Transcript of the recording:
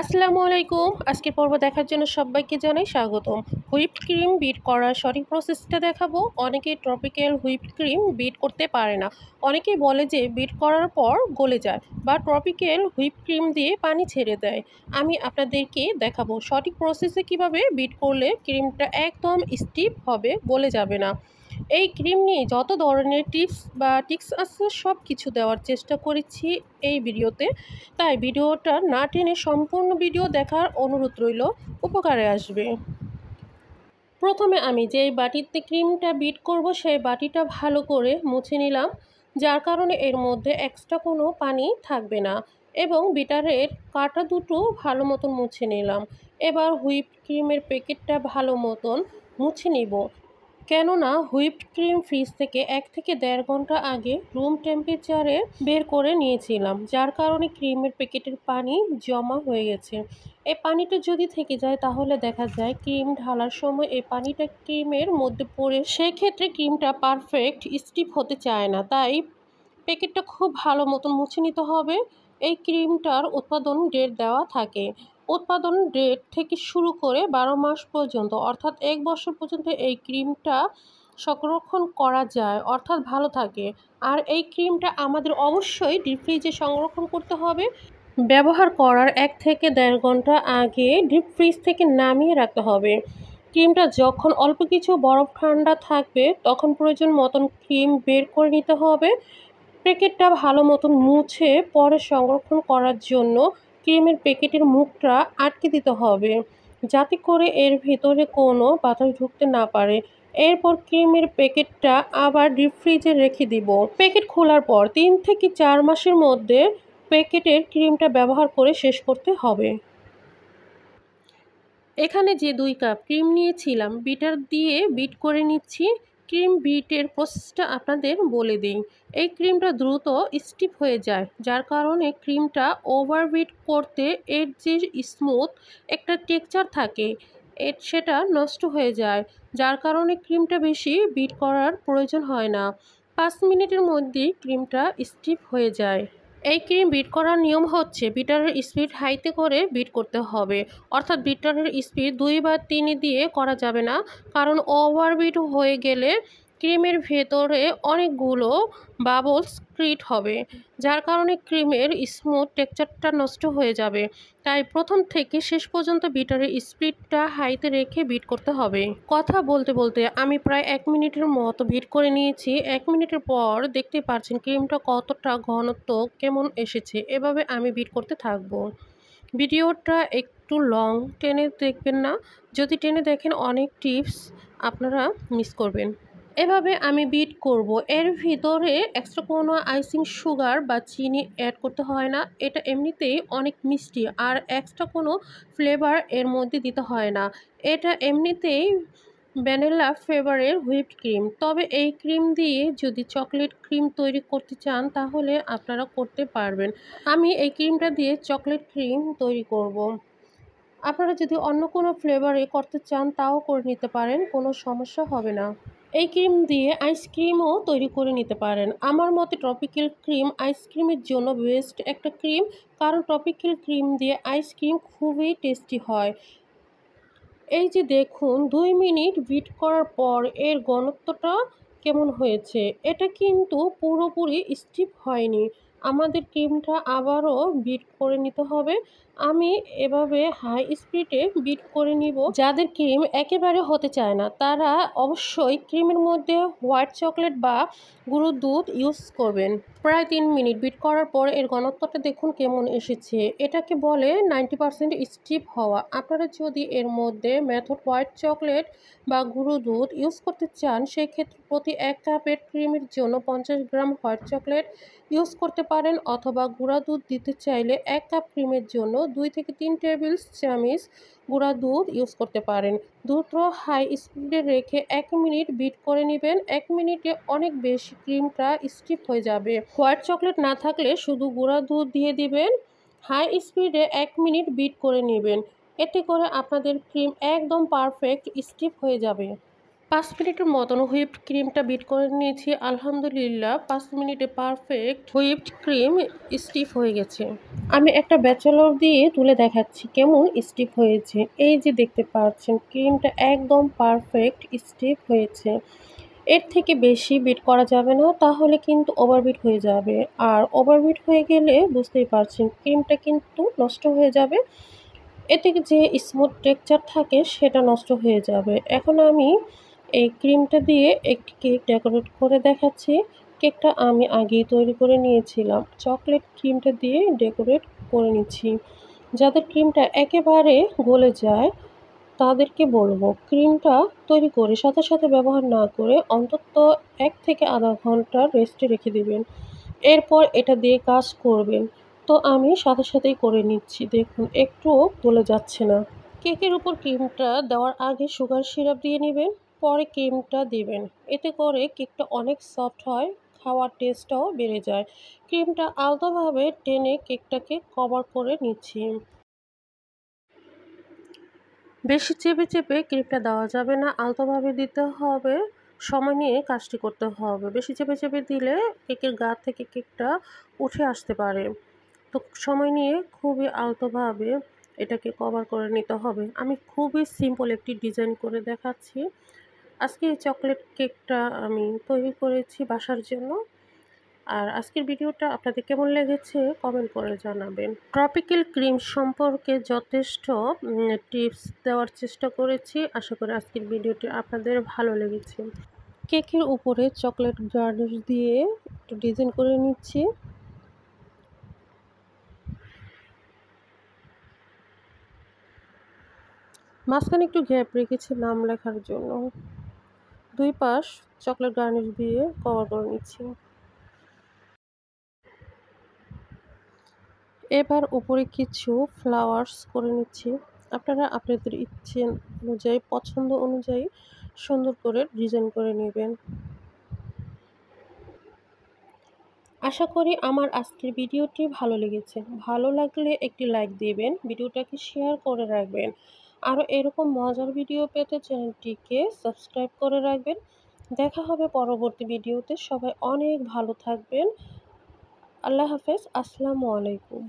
আসসালামু আলাইকুম। আজকের পর্ব দেখার জন্য সবাইকে জানাই স্বাগতম। হুইপড ক্রিম বিট করার সঠিক প্রসেসটা দেখাবো। অনেকেই ট্রপিক্যাল হুইপড ক্রিম বিট করতে পারে না। অনেকেই বলে যে বিট করার পর গলে যায় বা ট্রপিক্যাল হুইপ ক্রিম দিয়ে পানি ছেড়ে দেয়। আমি আপনাদেরকে দেখাবো সঠিক প্রসেসে কিভাবে বিট করলে ক্রিমটা একদম স্টিফ হবে, গলে যাবে না। এই ক্রিম নিয়ে যত ধরনের টিপস আছে সব কিছু দেওয়ার চেষ্টা করেছি এই ভিডিওতে। তাই ভিডিওটা না টেনে সম্পূর্ণ ভিডিও দেখার অনুরোধ রইল, উপকারে আসবে। প্রথমে আমি যেই বাটিতে ক্রিমটা বিট করব সেই বাটিটা ভালো করে মুছে নিলাম, যার কারণে এর মধ্যে এক্সট্রা কোনো পানি থাকবে না। এবং বিটারের কাঁটা দুটো ভালো মতন মুছে নিলাম। এবার হুইপ ক্রিমের প্যাকেটটা ভালো মতন মুছে নিব, কেননা হুইপড ক্রিম ফ্রিজ থেকে 1 থেকে 1.5 ঘন্টা আগে রুম টেম্পারেচারে বের করে নিয়েছিলাম, যার কারণে ক্রিমের প্যাকেটের পানি জমা হয়ে গেছে। এই পানিটা যদি থেকে যায় তাহলে দেখা যায় ক্রিম ঢালার সময় এই পানিটা ক্রিমের মধ্যে পড়ে সেক্ষেত্রে ক্রিমটা পারফেক্ট স্টিফ হতে চায় না। তাই প্যাকেটটা খুব ভালো মতন মুছে নিতে হবে। এই ক্রিমটার উৎপাদন ডেট দেওয়া থাকে। উৎপাদন ডেট থেকে শুরু করে 12 মাস পর্যন্ত, অর্থাৎ 1 বছর পর্যন্ত এই ক্রিমটা সংরক্ষণ করা যায়, অর্থাৎ ভালো থাকে। আর এই ক্রিমটা আমাদের অবশ্যই ডিপ ফ্রিজে সংরক্ষণ করতে হবে। ব্যবহার করার 1 থেকে 1.5 ঘন্টা আগে ডিপ ফ্রিজ থেকে নামিয়ে রাখতে হবে। ক্রিমটা যখন অল্প কিছু বরফ ঠান্ডা থাকবে তখন প্রয়োজন মতন ক্রিম বের করে নিতে হবে। প্যাকেটটা ভালো মতন মুছে পরে সংরক্ষণ করার জন্য ক্রিমের প্যাকেটের মুখটা আটকে দিতে হবে, যাতে করে এর ভেতরে কোনো বাতাস ঢুকতে না পারে। এরপর ক্রিমের প্যাকেটটা আবার ডিপ ফ্রিজে রেখে দিব। প্যাকেট খোলার পর 3 থেকে 4 মাসের মধ্যে প্যাকেটের ক্রিমটা ব্যবহার করে শেষ করতে হবে। এখানে যে 2 কাপ ক্রিম নিয়েছিলাম বিটার দিয়ে বিট করে নিচ্ছি। ক্রিম বিটের প্রসেসটা আপনাদের বলে দিই। এই ক্রিমটা দ্রুত স্টিফ হয়ে যায়, যার কারণে ক্রিমটা ওভার বিট করতে এর যে স্মুথ একটা টেক্সচার থাকে সেটা নষ্ট হয়ে যায়, যার কারণে ক্রিমটা বেশি বিট করার প্রয়োজন হয় না। 5 মিনিটের মধ্যেই ক্রিমটা স্টিফ হয়ে যায়। এই ক্রিম বিট করার নিয়ম হচ্ছে বিটারের স্পিড হাইতে করে বিট করতে হবে, অর্থাৎ বিটারের স্পিড 2 বা 3 দিয়ে করা যাবে না, কারণ ওভারবিট হয়ে গেলে ক্রিমের ভেতরে অনেকগুলো বাবলস ক্রিয়েট হবে, যার কারণে ক্রিমের স্মুথ টেক্সচারটা নষ্ট হয়ে যাবে। তাই প্রথম থেকে শেষ পর্যন্ত বিটারের স্পিডটা হাইতে রেখে বিট করতে হবে। কথা বলতে বলতে আমি প্রায় 1 মিনিটের মতো বিট করে নিয়েছি। 1 মিনিটের পর দেখতে পাচ্ছেন ক্রিমটা কতটা ঘনত্ব কেমন এসেছে। এভাবে আমি বিট করতে থাকবো। ভিডিওটা একটু লং টেনে দেখবেন না, যদি টেনে দেখেন অনেক টিপস আপনারা মিস করবেন। এভাবে আমি বিট করব। এর ভিতরে এক্সট্রা কোনো আইসিং সুগার বা চিনি অ্যাড করতে হয় না। এটা এমনিতেই অনেক মিষ্টি, আর এক্সট্রা কোনো ফ্লেভার এর মধ্যে দিতে হয় না। এটা এমনিতেই ভ্যানিলা ফ্লেভারের হুইপড ক্রিম। তবে এই ক্রিম দিয়ে যদি চকলেট ক্রিম তৈরি করতে চান তাহলে আপনারা করতে পারবেন। আমি এই ক্রিমটা দিয়ে চকলেট ক্রিম তৈরি করব। আপনারা যদি অন্য কোনো ফ্লেভারে করতে চান তাও করে নিতে পারেন, কোনো সমস্যা হবে না। এই ক্রিম দিয়ে আইসক্রিমও তৈরি করে নিতে পারেন। আমার মতে ট্রপিক্যাল ক্রিম আইসক্রিমের জন্য বেস্ট একটা ক্রিম, কারণ ট্রপিক্যাল ক্রিম দিয়ে আইসক্রিম খুবই টেস্টি হয়। এই যে দেখুন 2 মিনিট বিট করার পর এর ঘনত্বটা কেমন হয়েছে। এটা কিন্তু পুরোপুরি স্টিফ হয়নি। আমাদের ক্রিমটা আবারও বিট করে নিতে হবে। আমি এভাবে হাই স্পিডে বিট করে নিব। যাদের ক্রিম একেবারে হতে চায় না তারা অবশ্যই ক্রিমের মধ্যে হোয়াইট চকলেট বা গুঁড়ো দুধ ইউজ করবেন। প্রায় 3 মিনিট বিট করার পর এর ঘনত্বটা দেখুন কেমন এসেছে। এটাকে বলে 90% স্টিফ হওয়া। আপনারা যদি এর মধ্যে মেথড হোয়াইট চকলেট বা গুঁড়ো দুধ ইউজ করতে চান সেক্ষেত্রে প্রতি 1 কাপের ক্রিমের জন্য 50 গ্রাম হোয়াইট চকলেট ইউজ করতে পারেন, অথবা গুঁড়া দুধ দিতে চাইলে 1 কাপ ক্রিমের জন্য 2 থেকে 3 টেবিল চামচ গুঁড়া দুধ ইউজ করতে পারেন। দুধটা হাই স্পিডে রেখে 1 মিনিট বিট করে নেবেন। 1 মিনিটে অনেক বেশি ক্রিমটা স্টিফ হয়ে যাবে। হোয়াইট চকলেট না থাকলে শুধু গুঁড়া দুধ দিয়ে দিবেন। হাই স্পিডে 1 মিনিট বিট করে নেবেন। এতে করে আপনাদের ক্রিম একদম পারফেক্ট স্টিফ হয়ে যাবে। 5 মিনিটের মতন হুইপড ক্রিমটা বিট করে নিয়েছি। আলহামদুলিল্লাহ 5 মিনিটে পারফেক্ট হুইপড ক্রিম স্টিফ হয়ে গেছে। আমি একটা ব্যাচেলর দিয়ে তুলে দেখাচ্ছি কেমন স্টিফ হয়েছে। এই যে দেখতে পাচ্ছেন ক্রিমটা একদম পারফেক্ট স্টিফ হয়েছে। এর থেকে বেশি বিট করা যাবে না, তাহলে কিন্তু ওভারবিট হয়ে যাবে। আর ওভারবিট হয়ে গেলে বুঝতেই পারছেন ক্রিমটা কিন্তু নষ্ট হয়ে যাবে। এতে যে স্মুথ টেক্সচার থাকে সেটা নষ্ট হয়ে যাবে। এখন আমি এই ক্রিমটা দিয়ে একটি কেক ডেকোরেট করে দেখাচ্ছি। কেকটা আমি আগেই তৈরি করে নিয়েছিলাম। চকলেট ক্রিমটা দিয়ে ডেকোরেট করে নিচ্ছি। যাদের ক্রিমটা একেবারে গলে যায় তাদেরকে বলবো ক্রিমটা তৈরি করে সাথে সাথে ব্যবহার না করে অন্তত 1 থেকে আধা ঘন্টা রেস্টে রেখে দিবেন। এরপর এটা দিয়ে কাজ করবেন। তো আমি সাথে সাথেই করে নিচ্ছি। দেখুন একটুও গলে যাচ্ছে না। কেকের উপর ক্রিমটা দেওয়ার আগে সুগার সিরাপ দিয়ে নেবেন, পরে ক্রিমটা দিবেন। এতে করে কেকটা অনেক সফট হয়, খাওয়ার টেস্টটাও বেড়ে যায়। ক্রিমটা আলতোভাবে টেনে কেকটাকে কভার করে নিচ্ছি। বেশি চেপে চেপে ক্রিমটা দেওয়া যাবে না, আলতোভাবে দিতে হবে। সময় নিয়ে কাজটি করতে হবে। বেশি চেপে চেপে দিলে কেকের গা থেকে কেকটা উঠে আসতে পারে। তো সময় নিয়ে খুবই আলতোভাবে এটাকে কভার করে নিতে হবে। আমি খুবই সিম্পল একটি ডিজাইন করে দেখাচ্ছি। আজকে এই চকলেট কেকটা আমি তৈরি করেছি বাসার জন্য। আর আজকের ভিডিওটা আপনাদের কেমন লেগেছে কমেন্ট করে জানাবেন। ট্রপিক্যাল ক্রিম সম্পর্কে যথেষ্ট টিপস দেওয়ার চেষ্টা করেছি। আশা করি আজকের ভিডিওটি আপনাদের ভালো লেগেছে। কেকের উপরে চকলেট গার্নিশ দিয়ে একটু ডিজাইন করে নিচ্ছি। মাঝখানে একটু গ্যাপ রেখেছি নাম লেখার জন্য। দুই পাশ চকলেট গার্নিশ দিয়ে কভার করে নিচ্ছি। এবার উপরে কিছু ফ্লাওয়ার্স করে নিচ্ছি। আপনারা আপনাদের ইচ্ছে অনুযায়ী পছন্দ অনুযায়ী সুন্দর করে ডিজাইন করে নেবেন। আশা করি আমার আজকের ভিডিওটি ভালো লেগেছে। ভালো লাগলে একটি লাইক দিবেন, ভিডিওটাকে শেয়ার করে রাখবেন। আরও এরকম মজার ভিডিও পেতে চ্যানেলটিকে সাবস্ক্রাইব করে রাখবেন। দেখা হবে পরবর্তী ভিডিওতে। সবাই অনেক ভালো থাকবেন। আল্লাহ হাফেজ। আসসালামু আলাইকুম।